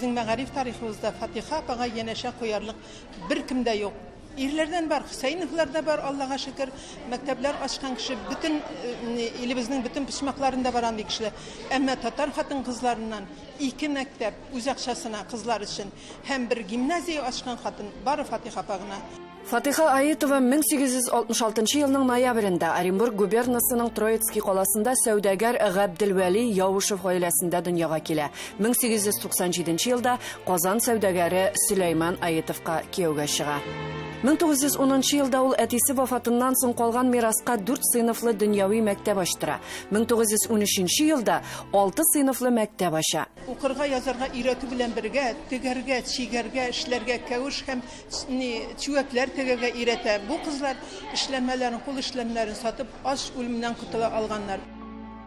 Безнең мәгариф тарихыбызда Фатиха апага янәшә куярлык беркем дә юк. Ирләрдән бар, Хусейновларда бар, Аллаһка шөкер, мәктәпләр ачкан кеше, бөтен илебезнең бөтен пичмакларында бар андый кешеләр. Әмма татар хатын-кызларыннан 2 мәктәп үз акчасына кызлар өчен һәм бер гимназия ачкан хатын бары Фатиха апагына. Фатиха Аитова 1866 елның ноябрендә Оренбург губернасының Троицкий каласында сәүдәгәр Габделвәли Яушев гаиләсендә дөньяга килә. 1897 елда Казан сәүдәгәре Сөләйман Аитовка кияүгә чыга. 1910 елда ул әтисе вафатыннан соң калган мираска 4 сыйныфлы дөньяви мәктәп ачтыра. 1913 елда 6 сыйныфлы мәктәп ача. Укырга, язарга өйрәтү белән бергә, тегәргә, чигәргә, эшләргә, кәвеш һәм чүәкләр тегәргә өйрәтә. Бу кызлар эшләмәләрен, кул эшләмнәрен сатып, аш үлемнән котыла алганнар.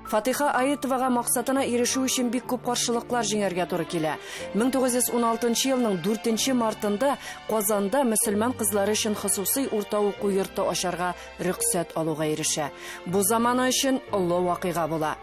Фатиха Аитовага максатына ирешү өчен бик күп каршылыклар җиңәргә туры килә. 1916 елның 4 мартында Казанда мөселман кызлары өчен хосусый урта уку йорты ачарга рөхсәт алуга ирешә. Бу заманы өчен олы вакыйга була.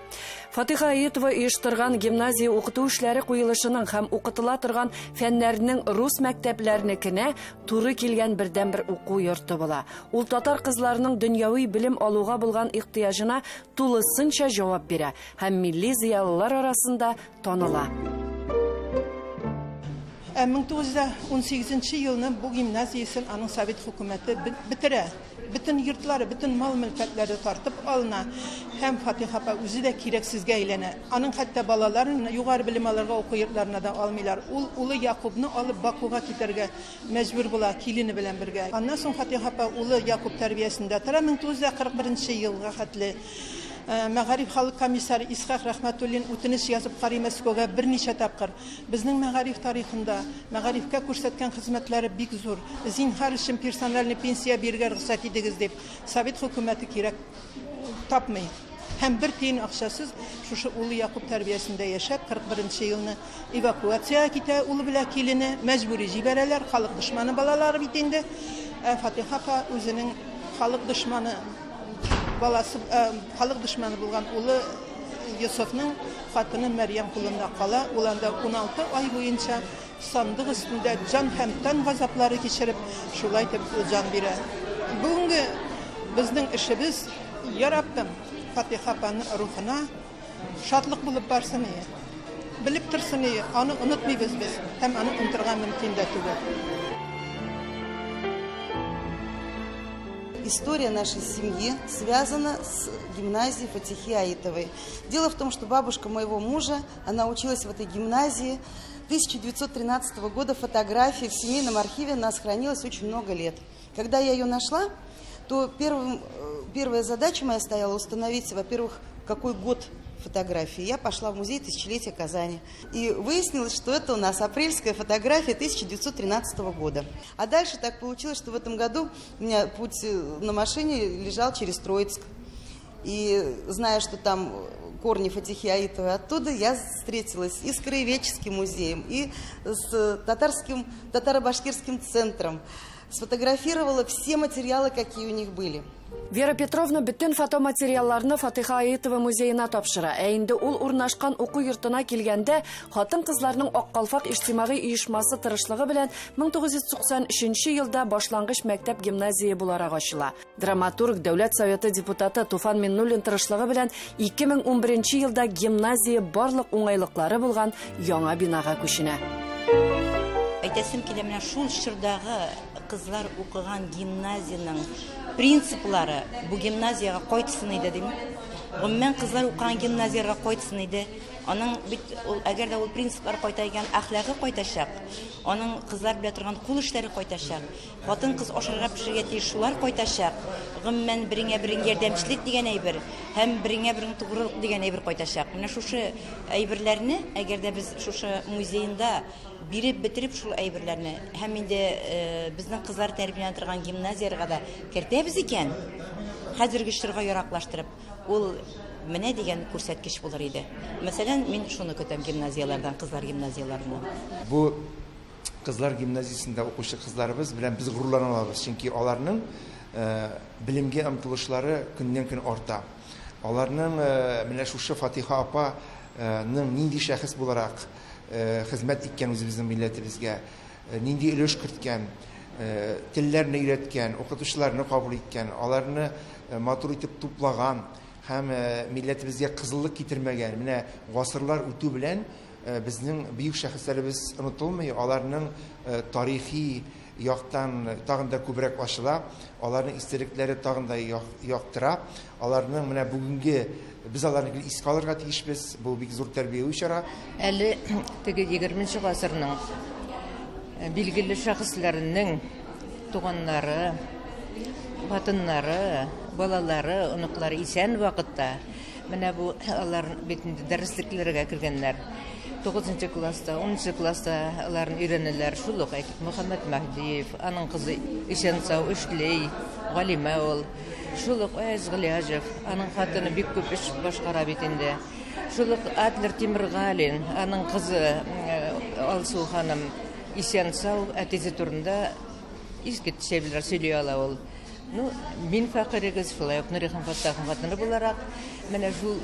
Фатиха Аитова оештырган гимназия укыту эшләре куелышының һәм укытыла торган фәннәрнең рус мәктәпләренекенә туры килгән бердән-бер уку йорты була. Ул татар кызларының дөньяви белем алуга булган ихтыяҗына тулысынча җавап бирә һәм милли зыялылар арасында таныла. 1918 елны бу гимназиясын аның Совет хөкүмәте битерә. Бөтен йортлары, бөтен мал-мөлкәтләре тартып алына һәм Фатиха апа үзе дә кирәксезгә әйләнә. Аның хәтта балаларын югары белем алырга уку йортларына да алмыйлар. Ул улы Якубны алып Бакуга китәргә мәҗбүр була, килене белән бергә. Аннан соң Фатиха апа улы Якуб тәрбиясендә тора. 1941 елга хәтле Мәгариф халык комиссары Исхак Рахматуллин үтенеч язып карый Мәскәүгә берничә тапкыр. Безнең мәгариф тарихында мәгарифкә күрсәткән хезмәтләре бик зур. Зинһар өчен персональ пенсия бирергә рөхсәт итегез дип Совет хөкүмәте кирәк тапмый. Һәм бер тиен акчасыз шушы улы Якуб тәрбиясендә яшәп 41 елны эвакуация китә, улы белән килене мәҗбүри җибәрәләр, халык дошманы балалары бит инде. Фатиха апа үзенең халык дошманы баласы, халык дошманы булган улы Йосыфның хатыны Мәрьям кулында кала. Ул анда 16 ай буенча сандык өстендә җан һәм тән газаплары кичереп, шулай итеп җан бирә. Бүгенге безнең эшебез, я Раббым, Фатиха апаның рухына шатлык булып барсын. Белеп торсын, аны онытмыйбыз без, һәм аны унтырга мөмкин дә түгел. История нашей семьи связана с гимназией Фатихи Аитовой. Дело в том, что бабушка моего мужа, она училась в этой гимназии. 1913 года фотографии в семейном архиве у нас хранилось очень много лет. Когда я ее нашла, то первая задача моя стояла установить, во-первых, какой год фотографии. Я пошла в музей тысячелетия Казани. И выяснилось, что это у нас апрельская фотография 1913 года. А дальше так получилось, что в этом году у меня путь на машине лежал через Троицк. И зная, что там корни Фатихи Аитовой оттуда, я встретилась и с Краеведческим музеем, и с татаро-башкирским центром. Сфотографировала все материалы, какие у них были. Вера Петровна бүтән фотоматериалларны Фатиха Аитова музеена тапшыра. Ә инде ул урнашкан уку йортына килгәндә, хатын-кызларның Аккалфак иҗтимагый оешмасы тырышлыгы белән 1993 елда башлангыч мәктәп гимназия буларак ачыла. Драматург, Дәүләт Советы депутаты Туфан Миннуллин тырышлыгы белән 2011 елда гимназия барлык уңайлыклары булган яңа бинага күченә. Әйтәсем килә, менә шул чордагы кызлар укыган гимназияның принциплары бу гимназияга кайтсын иде дим. Гомумән кызлар укыган гимназияга кайтсын иде. Аның бит әгәр дә ул принциплар кайта икән, әхлагы кайтачак. Аның кызлар белән торган кул эшләре кайтачак. Хатын кыз ашарга пешергә тиеш шулар кайтачак. Гомумән бериңә ярдәмчелек дигән әйбер һәм бериңә тугрылык дигән әйбер кайтачак. Менә шушы әйберләрне әгәр дә без шушы музейында биреп бетереп шул әйберләрне һәм инде безнең кызлар тәрбияләнә торган гимназиягә да кертәбез икән, хәзерге чорга яраклаштырып, ул менә дигән күрсәткеч булыр иде. Мәсәлән, мин шуны көтәм гимназияләрдән, кызлар гимназияләреннән. Бу кызлар гимназиясендә укучы кызларыбыз белән без горурлана алабыз, чөнки аларның билимгә омтылышлары көннән-көн арта. Аларның менә шушы Фатиха апаның нинди шәхес буларак хезмәт иткән үзебезнең милләтебезгә, нинди өлеш керткән, телләрне өйрәткән, укытучыларны кабул иткән, аларны матур итеп туплаган һәм милләтебезгә кызыллык китермәгән. Менә гасырлар үтү белән безнең бөек шәхесләребез онытылмый, аларның тарихи яктан тагын да күбрәк ачыла, аларның истәлекләре тагын да яктыра, аларның менә бүгенге без аларны искә алырга тиешбез, бу бик зур тәрбияви чара. Әле теге 20-нче гасырның билгеле шәхесләренең туганнары, ватаннары, балалары, оныклары исән вакытта менә бу алар битендә дәреслекләргә кергәннәр. 9-нчы класста, 10-нчы класста аларны өйрәнәләр. Шул ук әйтик, Мөхәммәд Мәһдиев, аның кызы Ишәнсау эшләй, Галимә ул. Шул ук Әз Галиәҗев, аның хатыны бик күп эш башкара бит инде. Шул ук Адлер Тимергалин, аның кызы Алсу ханым Ишәнсау әтисе турында искит шәйләр сөйли ала ул. Мин фәкырегез шулай ук Нурихан Фаттахов хатыны буларак, менә шул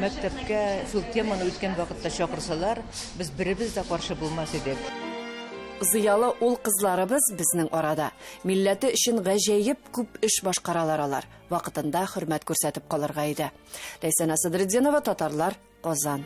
мәктәпкә шул теманы үткән вакытта чакырсалар, без беребез дә каршы булмас идек. Зыялы ул кызларыбыз безнең арада. Милләте өчен гаҗәеп күп эш башкаралар алар. Вакытында хөрмәт күрсәтеп калырга иде. Ләйсән Асадриддинова, Татарлар, Казан.